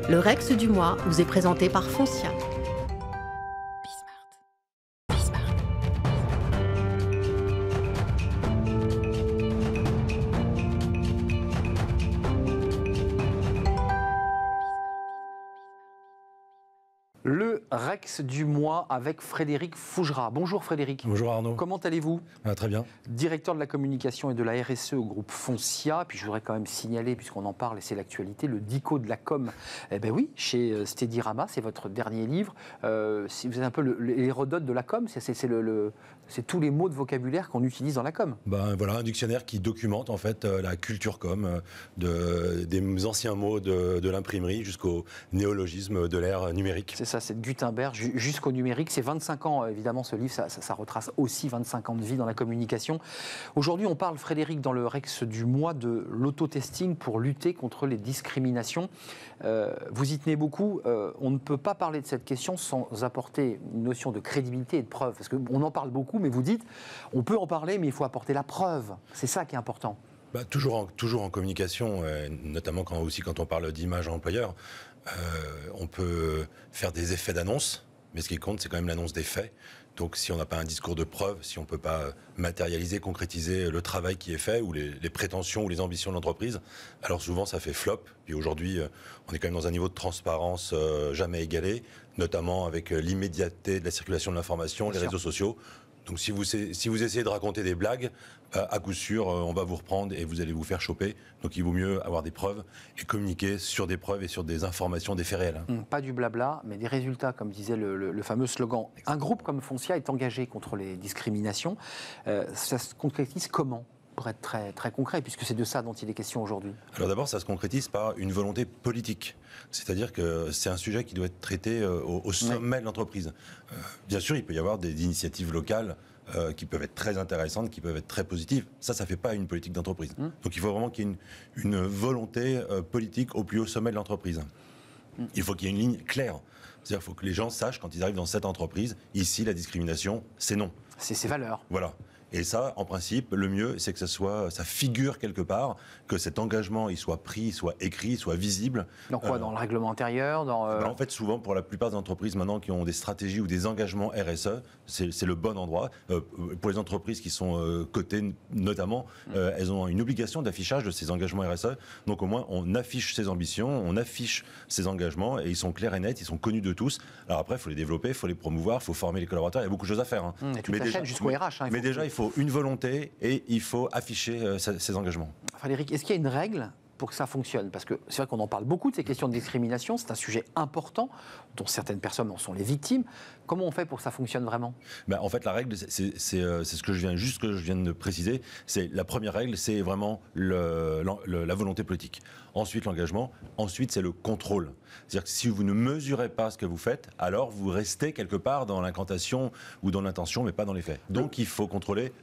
Le Rex du mois vous est présenté par Foncia. Le Rex du mois avec Frédéric Fougerat. Bonjour Frédéric. Bonjour Arnaud. Comment allez-vous ? Très bien. Directeur de la communication et de la RSE au groupe Foncia. Puis je voudrais quand même signaler, puisqu'on en parle et c'est l'actualité, le Dico de la com. Eh bien oui, chez Steadyrama, c'est votre dernier livre. Si vous êtes un peu l'Hérodote de la com, c'est tous les mots de vocabulaire qu'on utilise dans la com. Voilà, un dictionnaire qui documente en fait la culture com, des anciens mots de l'imprimerie jusqu'au néologisme de l'ère numérique. C'est ça, c'est de Gutenberg jusqu'au numérique. C'est 25 ans, évidemment, ce livre, ça retrace aussi 25 ans de vie dans la communication. Aujourd'hui, on parle, Frédéric, dans le Rex du mois, de l'autotesting pour lutter contre les discriminations. Vous y tenez beaucoup. On ne peut pas parler de cette question sans apporter une notion de crédibilité et de preuve. Parce qu'on en parle beaucoup, mais vous dites, on peut en parler, mais il faut apporter la preuve. C'est ça qui est important. Toujours en communication, notamment quand on parle d'image employeur, on peut faire des effets d'annonce, mais ce qui compte, c'est quand même l'annonce des faits. Donc si on n'a pas un discours de preuve, si on ne peut pas matérialiser, concrétiser le travail qui est fait, ou les prétentions ou les ambitions de l'entreprise, alors souvent ça fait flop. Puis aujourd'hui, on est quand même dans un niveau de transparence jamais égalé, notamment avec l'immédiateté de la circulation de l'information, les réseaux sociaux. Donc si vous essayez de raconter des blagues, à coup sûr, on va vous reprendre et vous allez vous faire choper. Donc il vaut mieux avoir des preuves et communiquer sur des preuves et sur des informations, des faits réels. Pas du blabla, mais des résultats, comme disait le fameux slogan. Un groupe comme Foncia est engagé contre les discriminations. Ça se concrétise comment ? Pour être très, très concret, puisque c'est de ça dont il est question aujourd'hui. Alors d'abord, ça se concrétise par une volonté politique. C'est-à-dire que c'est un sujet qui doit être traité au sommet de l'entreprise. Bien sûr, il peut y avoir des initiatives locales qui peuvent être très intéressantes, qui peuvent être très positives. Ça ne fait pas une politique d'entreprise. Donc il faut vraiment qu'il y ait une volonté politique au plus haut sommet de l'entreprise. Il faut qu'il y ait une ligne claire. C'est-à-dire qu'il faut que les gens sachent, quand ils arrivent dans cette entreprise, ici, la discrimination, c'est non. C'est ses valeurs. Voilà. Et ça, en principe, le mieux, c'est que ça figure quelque part, que cet engagement, il soit pris, soit écrit, soit visible. Dans quoi ? Dans le règlement intérieur En fait, souvent, pour la plupart des entreprises maintenant qui ont des stratégies ou des engagements RSE, c'est le bon endroit. Pour les entreprises qui sont cotées, notamment, elles ont une obligation d'affichage de ces engagements RSE. Donc au moins, on affiche ses ambitions, on affiche ses engagements, et ils sont clairs et nets, ils sont connus de tous. Alors après, il faut les développer, il faut les promouvoir, il faut former les collaborateurs, il y a beaucoup de choses à faire. Et toute la chaîne jusqu'au RH. Mais déjà, il faut une volonté et il faut afficher ses engagements. Frédéric, est-ce qu'il y a une règle pour que ça fonctionne ? Parce que c'est vrai qu'on en parle beaucoup de ces questions de discrimination, c'est un sujet important dont certaines personnes en sont les victimes. Comment on fait pour que ça fonctionne vraiment ? En fait, la règle, c'est ce que je viens de préciser. C'est la première règle, c'est vraiment la volonté politique. Ensuite, l'engagement. Ensuite, c'est le contrôle. C'est-à-dire que si vous ne mesurez pas ce que vous faites, alors vous restez quelque part dans l'incantation ou dans l'intention, mais pas dans les faits. Donc, il faut contrôler.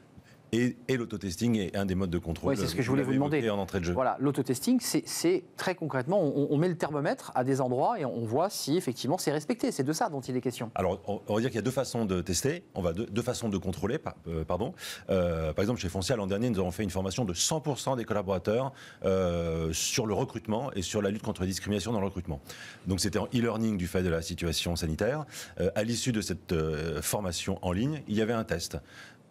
Et l'autotesting est un des modes de contrôle. Oui, c'est ce que je voulais vous demander. En entrée de jeu. Voilà, l'autotesting, c'est très concrètement, on met le thermomètre à des endroits et on voit si effectivement c'est respecté. C'est de ça dont il est question. Alors, on va dire qu'il y a deux façons de tester. On va deux façons de contrôler. Par exemple, chez Foncia, l'an dernier, nous avons fait une formation de 100% des collaborateurs sur le recrutement et sur la lutte contre les discriminations dans le recrutement. Donc, c'était en e-learning du fait de la situation sanitaire. À l'issue de cette formation en ligne, il y avait un test.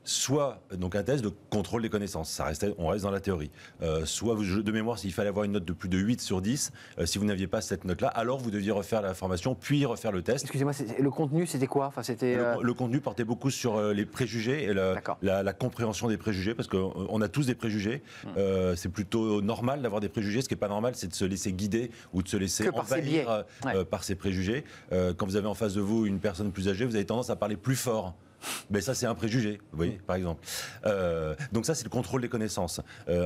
Soit donc un test de contrôle des connaissances, on reste dans la théorie. Soit de mémoire, s'il fallait avoir une note de plus de 8 sur 10, si vous n'aviez pas cette note-là, alors vous deviez refaire la formation, puis refaire le test. Excusez-moi, le contenu, c'était quoi ? Le contenu portait beaucoup sur les préjugés et la compréhension des préjugés, parce qu'on a tous des préjugés. C'est plutôt normal d'avoir des préjugés. Ce qui n'est pas normal, c'est de se laisser guider ou de se laisser envahir par ces préjugés. Quand vous avez en face de vous une personne plus âgée, vous avez tendance à parler plus fort. Mais ça, c'est un préjugé, vous voyez, par exemple. Donc ça, c'est le contrôle des connaissances.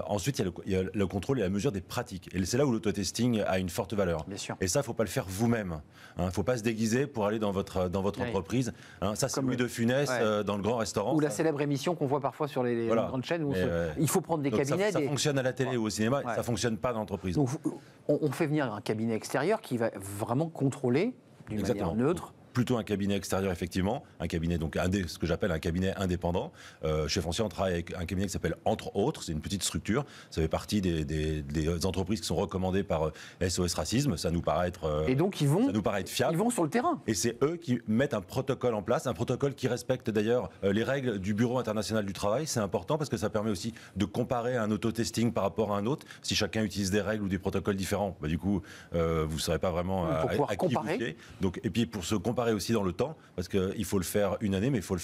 Ensuite, il y a le contrôle et la mesure des pratiques. Et c'est là où l'autotesting a une forte valeur. Bien sûr. Et ça, il ne faut pas le faire vous-même. Il ne faut pas se déguiser pour aller dans votre entreprise. Ça, c'est Louis de Funès dans le grand restaurant. Ou la célèbre émission qu'on voit parfois sur les grandes chaînes. Où il faut prendre des cabinets. Ça fonctionne à la télé ou au cinéma, ça ne fonctionne pas dans l'entreprise. Donc, on fait venir un cabinet extérieur qui va vraiment contrôler d'une manière neutre plutôt un cabinet extérieur, effectivement, un cabinet, donc ce que j'appelle un cabinet indépendant. Chez Foncier, on travaille avec un cabinet qui s'appelle Entre Autres, c'est une petite structure, ça fait partie des entreprises qui sont recommandées par SOS Racisme, ça nous paraît être, et donc, ça nous paraît être fiable. Ils vont sur le terrain. Et c'est eux qui mettent un protocole en place, un protocole qui respecte d'ailleurs les règles du Bureau international du travail. C'est important parce que ça permet aussi de comparer un autotesting par rapport à un autre. Si chacun utilise des règles ou des protocoles différents, du coup, vous ne saurez pas vraiment à qui comparer. vous fiez. Donc, et puis pour se comparer aussi dans le temps, parce qu'il faut le faire une année, mais il faut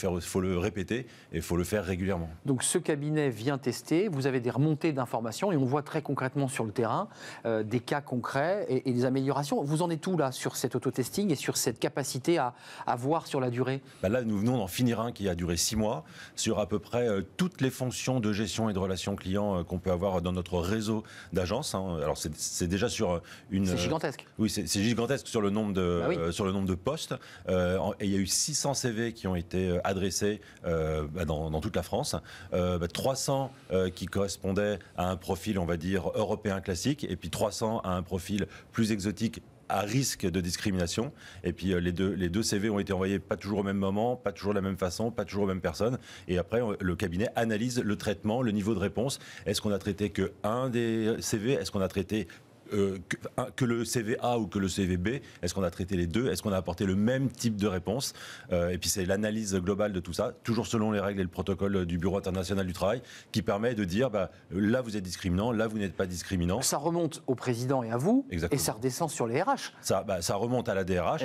le répéter et il faut le faire régulièrement. Donc ce cabinet vient tester, vous avez des remontées d'informations et on voit très concrètement sur le terrain des cas concrets et des améliorations. Vous en êtes où là sur cet autotesting et sur cette capacité à voir sur la durée? Là, nous venons d'en finir un qui a duré 6 mois sur à peu près toutes les fonctions de gestion et de relations clients qu'on peut avoir dans notre réseau d'agences. Alors c'est déjà sur une... C'est gigantesque. Oui, c'est gigantesque sur le nombre de postes. Et il y a eu 600 CV qui ont été adressés dans toute la France. 300 qui correspondaient à un profil, on va dire, européen classique, et puis 300 à un profil plus exotique à risque de discrimination. Et puis les deux CV ont été envoyés pas toujours au même moment, pas toujours de la même façon, pas toujours aux mêmes personnes. Et après, le cabinet analyse le traitement, le niveau de réponse. Est-ce qu'on a traité que un des CV? Est-ce qu'on a traité que le CV A ou que le CV B? Est-ce qu'on a traité les deux? Est-ce qu'on a apporté le même type de réponse? Et puis c'est l'analyse globale de tout ça, toujours selon les règles et le protocole du Bureau international du travail, qui permet de dire là vous êtes discriminant, là vous n'êtes pas discriminant. Ça remonte au président et à vous. Exactement. Et ça redescend sur les RH. Ça remonte à la DRH.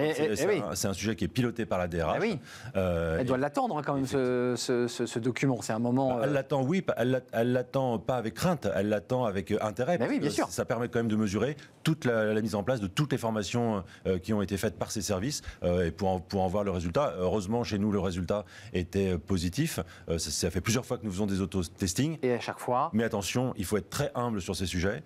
C'est un sujet qui est piloté par la DRH. Oui. Elle doit l'attendre quand même ce document. C'est un moment. Elle l'attend, oui. Elle l'attend pas avec crainte. Elle l'attend avec intérêt. Oui, bien sûr. Ça permet quand même de mesurer toute la mise en place de toutes les formations qui ont été faites par ces services et pour en voir le résultat. Heureusement, chez nous, le résultat était positif. Ça fait plusieurs fois que nous faisons des auto-testings. Et à chaque fois. Mais attention, il faut être très humble sur ces sujets.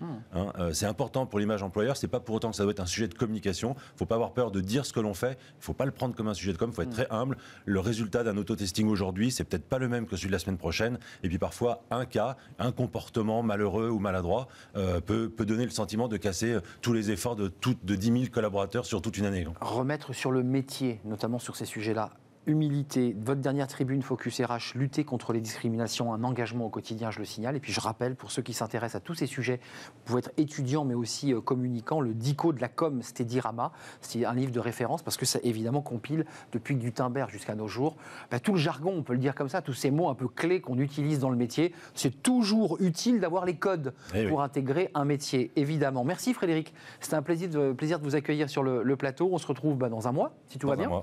C'est important pour l'image employeur. C'est pas pour autant que ça doit être un sujet de communication. Il ne faut pas avoir peur de dire ce que l'on fait. Il ne faut pas le prendre comme un sujet de com. Il faut être très humble. Le résultat d'un auto-testing aujourd'hui, c'est peut-être pas le même que celui de la semaine prochaine. Et puis parfois, un cas, un comportement malheureux ou maladroit peut donner le sentiment de casser tous les efforts de 10 000 collaborateurs sur toute une année. Remettre sur le métier, notamment sur ces sujets-là, humilité, votre dernière tribune Focus RH, lutter contre les discriminations, un engagement au quotidien, je le signale. Et puis je rappelle, pour ceux qui s'intéressent à tous ces sujets, vous pouvez être étudiant mais aussi communicant, le DICO de la com, Steadirama, c'est un livre de référence parce que ça évidemment compile depuis Gutenberg jusqu'à nos jours. Tout le jargon, on peut le dire comme ça, tous ces mots un peu clés qu'on utilise dans le métier, c'est toujours utile d'avoir les codes pour intégrer un métier, évidemment. Merci Frédéric, c'était un plaisir de vous accueillir sur le plateau. On se retrouve dans un mois, si tout va bien.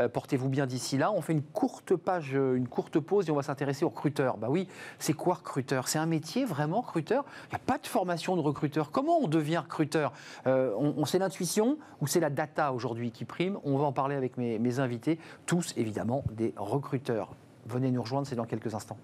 Portez-vous bien d'ici là, on fait une courte pause et on va s'intéresser aux recruteurs. Oui, c'est quoi recruteur? C'est un métier vraiment recruteur? Il n'y a pas de formation de recruteur. Comment on devient recruteur? C'est l'intuition ou c'est la data aujourd'hui qui prime? On va en parler avec mes invités, tous évidemment des recruteurs. Venez nous rejoindre, c'est dans quelques instants.